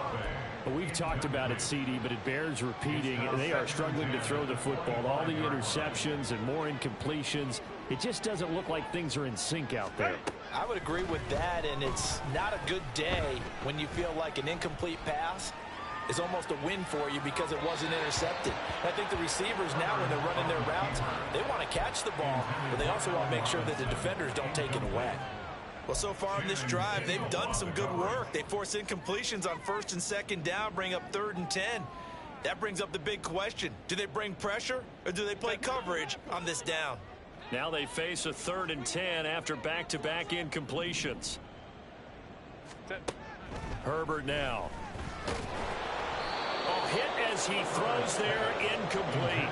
We've talked about it, CD, but it bears repeating. They are struggling to throw the football. All the interceptions and more incompletions. It just doesn't look like things are in sync out there. I would agree with that, and it's not a good day when you feel like an incomplete pass is almost a win for you because it wasn't intercepted. I think the receivers now, when they're running their routes, they want to catch the ball, but they also want to make sure that the defenders don't take it away. Well, so far on this drive, they've done some good work. They force incompletions on 1st and 2nd down, bring up 3rd and 10. That brings up the big question. Do they bring pressure, or do they play coverage on this down? Now they face a 3rd and 10 after back-to-back incompletions. Herbert now. Hit as he throws there, incomplete.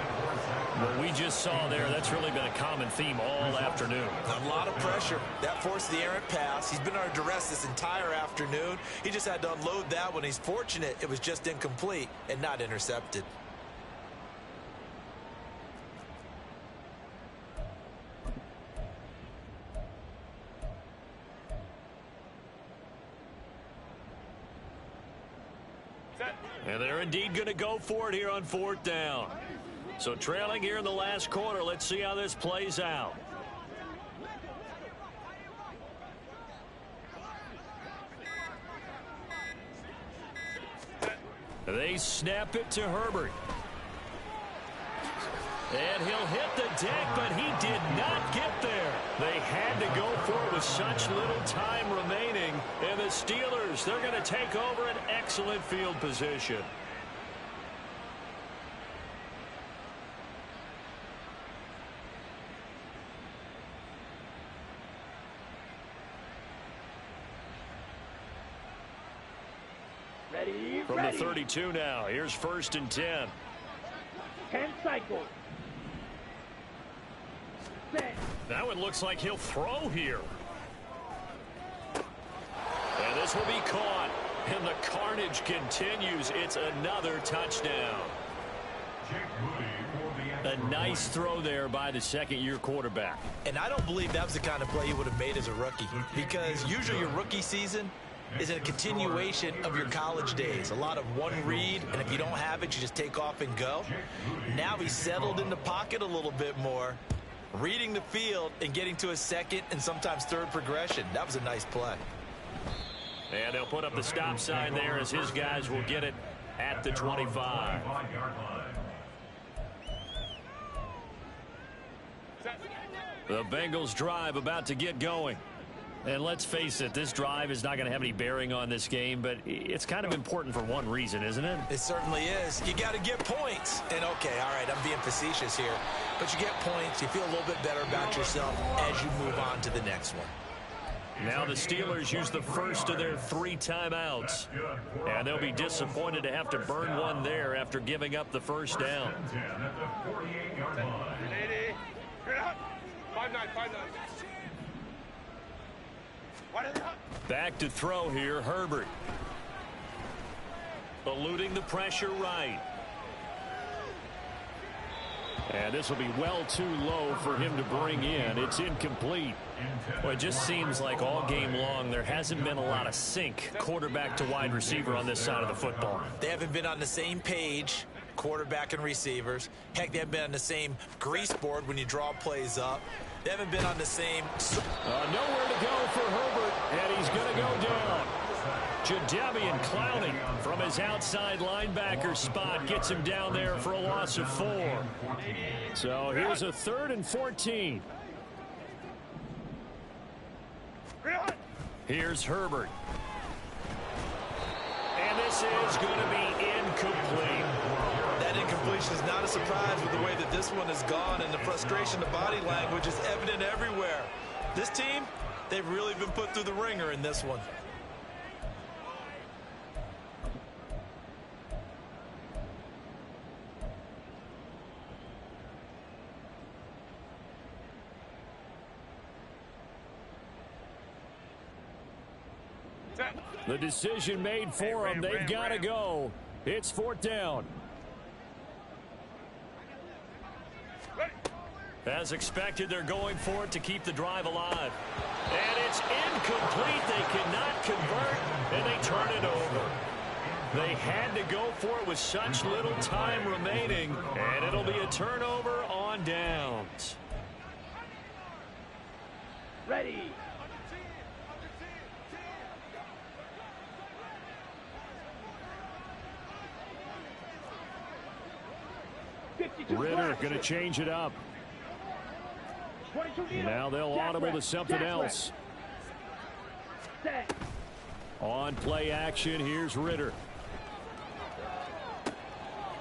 What we just saw there, that's really been a common theme all afternoon. A lot of pressure. That forced the errant pass. He's been under duress this entire afternoon. He just had to unload that one. He's fortunate it was just incomplete and not intercepted. And they're indeed going to go for it here on 4th down. So trailing here in the last quarter. Let's see how this plays out. They snap it to Herbert. And he'll hit the deck, but he did not get there. They had to go for it with such little time remaining. And the Steelers, they're going to take over an excellent field position. Ready, From ready. the 32 now, here's 1st and 10. 10 cycles. Set. That one looks like he'll throw here. And this will be caught. And the carnage continues. It's another touchdown. A nice throw there by the second-year quarterback. And I don't believe that was the kind of play he would have made as a rookie, because usually your rookie season is a continuation of your college days. A lot of one read, and if you don't have it, you just take off and go. Now he's settled in the pocket a little bit more, reading the field and getting to a second and sometimes third progression. That was a nice play. And they'll put up the stop sign there as his guys will get it at the 25. The Bengals drive about to get going. And let's face it, this drive is not going to have any bearing on this game, but it's kind of important for one reason, isn't it? It certainly is. You got to get points. And okay, all right, I'm being facetious here, but you get points, you feel a little bit better about yourself as you move on to the next one. Now the Steelers use the first of their 3 timeouts. And they'll be disappointed to have to burn one there after giving up the first down. 80. 5-9, 5-9. Back to throw here, Herbert. Eluding the pressure right. And this will be well too low for him to bring in. It's incomplete. Well, it just seems like all game long there hasn't been a lot of sync quarterback to wide receiver on this side of the football. They haven't been on the same page, quarterback and receivers. Heck, they haven't been on the same grease board when you draw plays up. They haven't been on the same... Nowhere to go for Herbert, and he's going to go down. Jadeveon Clowney from his outside linebacker spot gets him down there for a loss of 4. So here's a 3rd and 14. Here's Herbert. And this is going to be incomplete. That incompletion is not a surprise with the way that this one has gone, and the frustration, the body language is evident everywhere. This team, they've really been put through the ringer in this one. The decision made for them. They've got to go. It's 4th down. As expected, they're going for it to keep the drive alive. And it's incomplete. They cannot convert, and they turn it over. They had to go for it with such little time remaining, and it'll be a turnover on downs. Ready. Ritter going to change it up. Now they'll audible to something else. On play action, here's Ritter.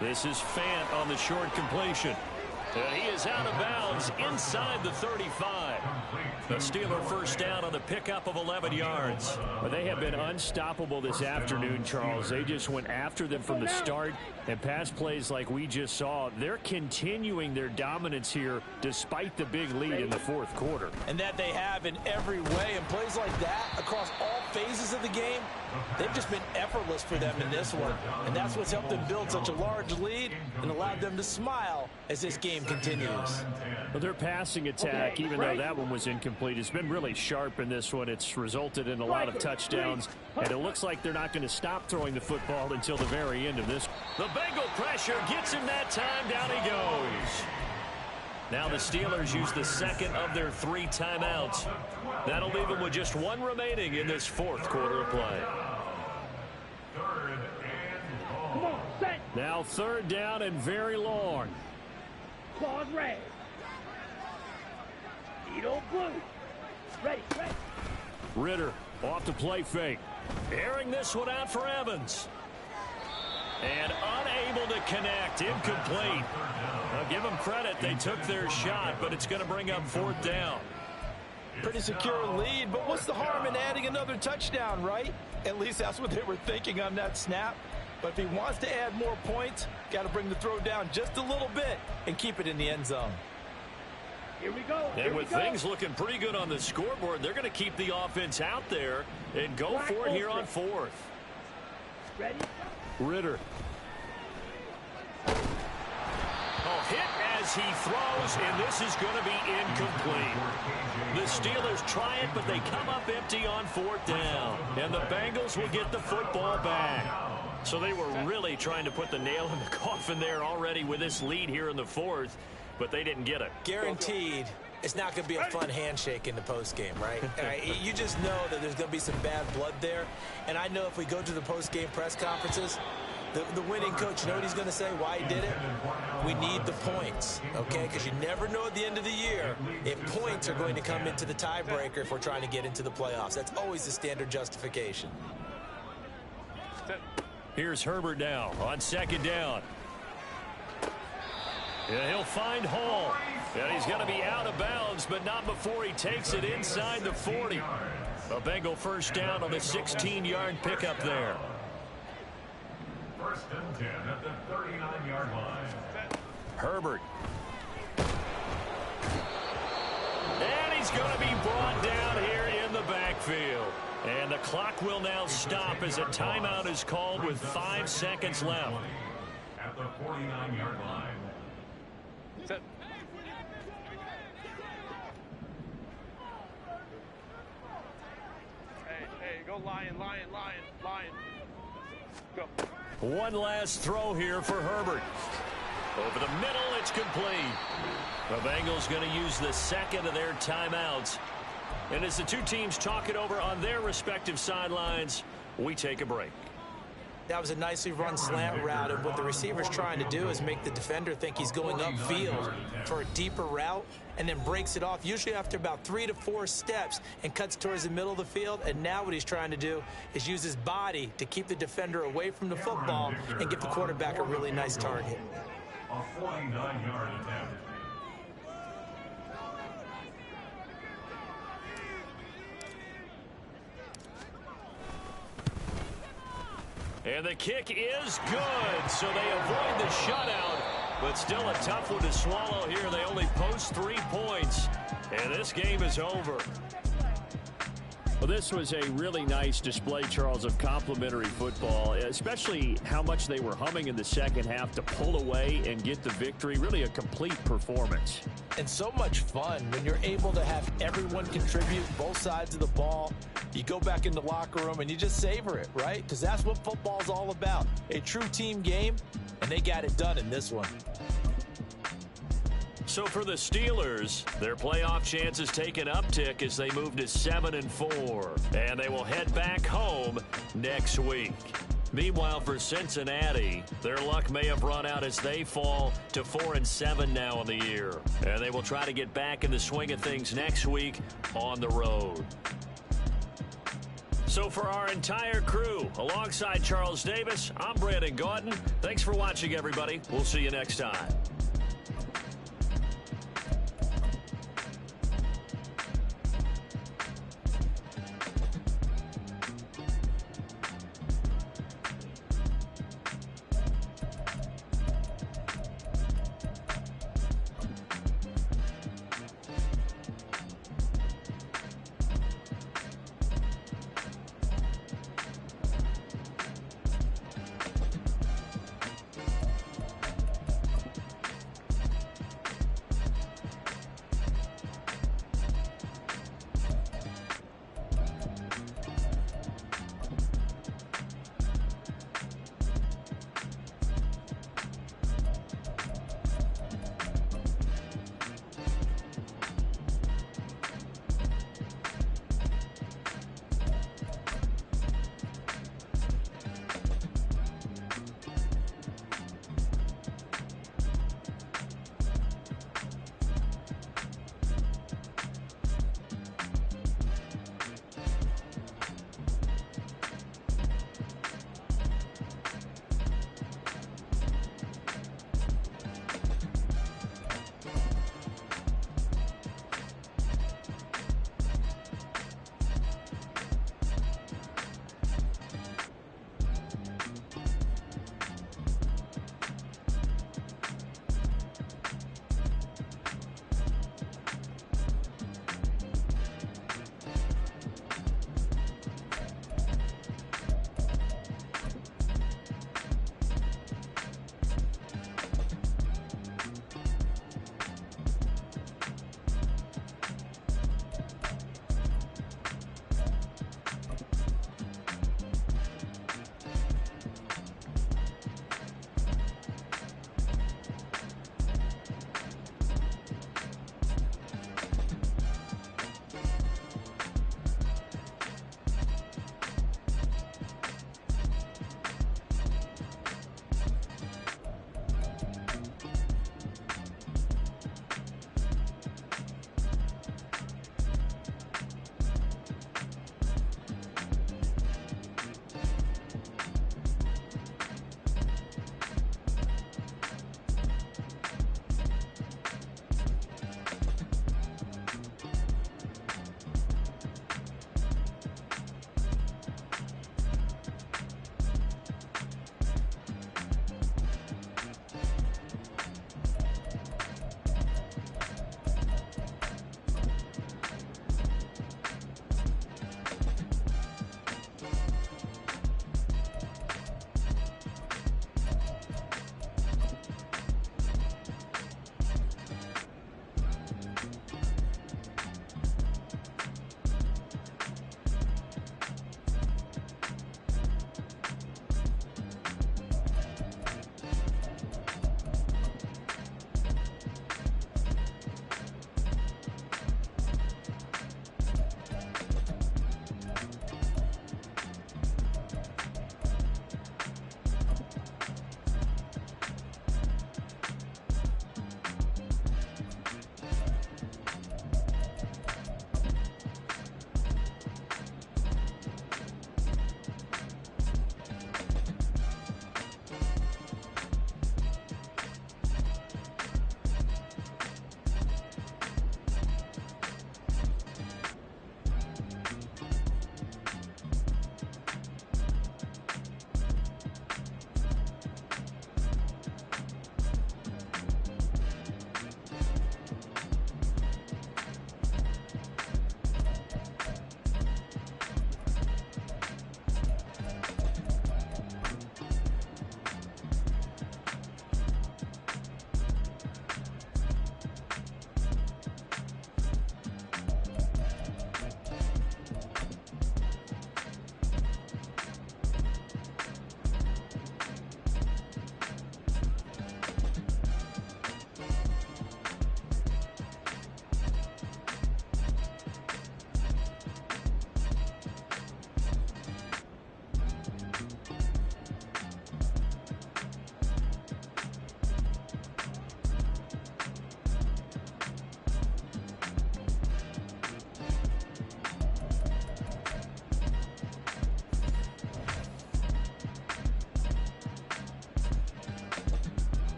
This is Fant on the short completion. And he is out of bounds inside the 35. The Steeler first down on the pickup of 11 yards. But they have been unstoppable this afternoon, Charles. They just went after them from the start, and pass plays like we just saw. They're continuing their dominance here despite the big lead in the 4th quarter. And that they have in every way. And plays like that across all phases of the game, they've just been effortless for them in this one. And that's what's helped them build such a large lead and allowed them to smile as this game continues. Well, their passing attack, even though that one was incomplete, has been really sharp in this one. It's resulted in a lot of touchdowns, and it looks like they're not going to stop throwing the football until the very end of this. The Bengal pressure gets him that time. Down he goes. Now the Steelers use the second of their 3 timeouts. That'll leave them with just 1 remaining in this 4th quarter of play. Now 3rd down and very long. Claws red. Needle blue. Ready. Ritter off to play fake. Airing this one out for Evans. And unable to connect. Incomplete. I'll give them credit. They took their shot, but it's going to bring up 4th down. Pretty secure lead, but what's the harm in adding another touchdown, right? At least that's what they were thinking on that snap. But if he wants to add more points, got to bring the throw down just a little bit and keep it in the end zone. Here we go. And with things looking pretty good on the scoreboard, they're going to keep the offense out there and go for it here on 4th. Ready? Ritter. Oh, hit as he throws, and this is going to be incomplete. The Steelers try it, but they come up empty on 4th down. And the Bengals will get the football back. So they were really trying to put the nail in the coffin there already with this lead here in the 4th, but they didn't get it. Guaranteed it's not going to be a fun handshake in the postgame, right? You just know that there's going to be some bad blood there. And I know if we go to the postgame press conferences, the winning coach, you know what he's going to say, why he did it? We need the points, okay? Because you never know at the end of the year if points are going to come into the tiebreaker if we're trying to get into the playoffs. That's always the standard justification. Here's Herbert now on 2nd down. Yeah, he'll find Hall. And he's going to be out of bounds, but not before he takes it inside the 40. A Bengal first down on the 16-yard pickup there. 1st and 10 at the 39-yard line. Herbert. And he's going to be brought down here in the backfield. And the clock will now stop as a timeout is called with 5 seconds left. At the 49-yard line. Set. Hey, go lion. Go. One last throw here for Herbert. Over the middle, it's complete. The Bengals going to use the second of their timeouts. And as the two teams talk it over on their respective sidelines, we take a break. That was a nicely run slant route, and what the receiver's trying to do is make the defender think he's going upfield for a deeper route, and then breaks it off, usually after about 3 to 4 steps, and cuts towards the middle of the field. And now what he's trying to do is use his body to keep the defender away from the football and give the quarterback a really nice target. A 49-yard attempt. And the kick is good, so they avoid the shutout, but still a tough one to swallow here. They only post 3 points, and this game is over. Well, this was a really nice display, Charles, of complimentary football, especially how much they were humming in the second half to pull away and get the victory. Really a complete performance. And so much fun when you're able to have everyone contribute both sides of the ball. You go back in the locker room and you just savor it, right? Because that's what football's all about. A true team game, and they got it done in this one. So for the Steelers, their playoff chances take an uptick as they move to 7-4. And they will head back home next week. Meanwhile, for Cincinnati, their luck may have run out as they fall to 4-7 now in the year. And they will try to get back in the swing of things next week on the road. So for our entire crew, alongside Charles Davis, I'm Brandon Gautin. Thanks for watching, everybody. We'll see you next time.